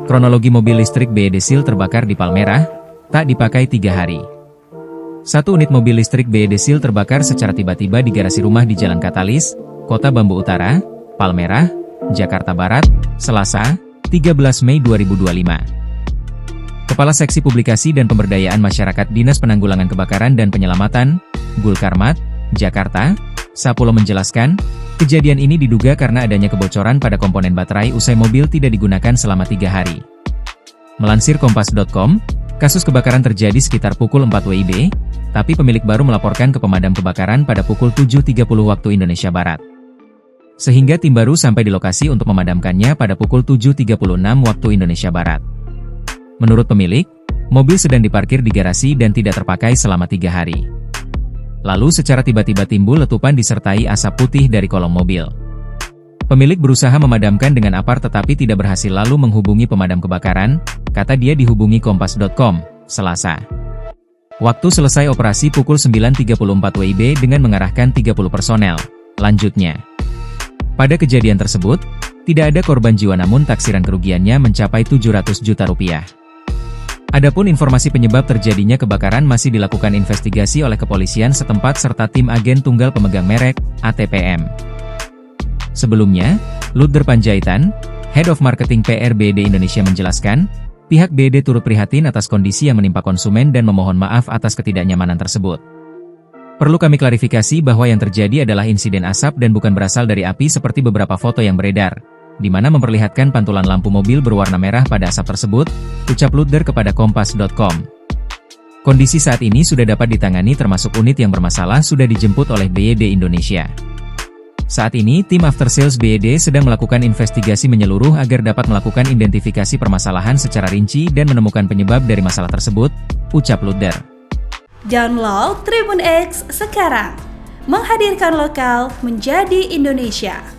Kronologi mobil listrik BYD Seal terbakar di Palmerah, tak dipakai 3 hari. Satu unit mobil listrik BYD Seal terbakar secara tiba-tiba di garasi rumah di Jalan Katalis, Kota Bambu Utara, Palmerah, Jakarta Barat, Selasa, 13 Mei 2025. Kepala Seksi Publikasi dan Pemberdayaan Masyarakat Dinas Penanggulangan Kebakaran dan Penyelamatan, Gulkarmat, Jakarta, Sapolo menjelaskan, kejadian ini diduga karena adanya kebocoran pada komponen baterai usai mobil tidak digunakan selama 3 hari. Melansir Kompas.com, kasus kebakaran terjadi sekitar pukul 4 WIB, tapi pemilik baru melaporkan ke pemadam kebakaran pada pukul 7.30 waktu Indonesia Barat. Sehingga tim baru sampai di lokasi untuk memadamkannya pada pukul 7.36 waktu Indonesia Barat. Menurut pemilik, mobil sedang diparkir di garasi dan tidak terpakai selama 3 hari. Lalu secara tiba-tiba timbul letupan disertai asap putih dari kolong mobil. Pemilik berusaha memadamkan dengan apar tetapi tidak berhasil lalu menghubungi pemadam kebakaran, kata dia dihubungi Kompas.com, Selasa. Waktu selesai operasi pukul 9.34 WIB dengan mengarahkan 30 personel, lanjutnya. Pada kejadian tersebut, tidak ada korban jiwa namun taksiran kerugiannya mencapai 700 juta rupiah. Adapun informasi penyebab terjadinya kebakaran masih dilakukan investigasi oleh kepolisian setempat serta tim agen tunggal pemegang merek, ATPM. Sebelumnya, Ludger Panjaitan, Head of Marketing PR BYD Indonesia menjelaskan, pihak BYD turut prihatin atas kondisi yang menimpa konsumen dan memohon maaf atas ketidaknyamanan tersebut. Perlu kami klarifikasi bahwa yang terjadi adalah insiden asap dan bukan berasal dari api seperti beberapa foto yang beredar, di mana memperlihatkan pantulan lampu mobil berwarna merah pada asap tersebut, ucap Ludger kepada Kompas.com. Kondisi saat ini sudah dapat ditangani termasuk unit yang bermasalah sudah dijemput oleh BYD Indonesia. Saat ini, tim after sales BYD sedang melakukan investigasi menyeluruh agar dapat melakukan identifikasi permasalahan secara rinci dan menemukan penyebab dari masalah tersebut, ucap Ludger. Download Tribun X sekarang, menghadirkan lokal menjadi Indonesia.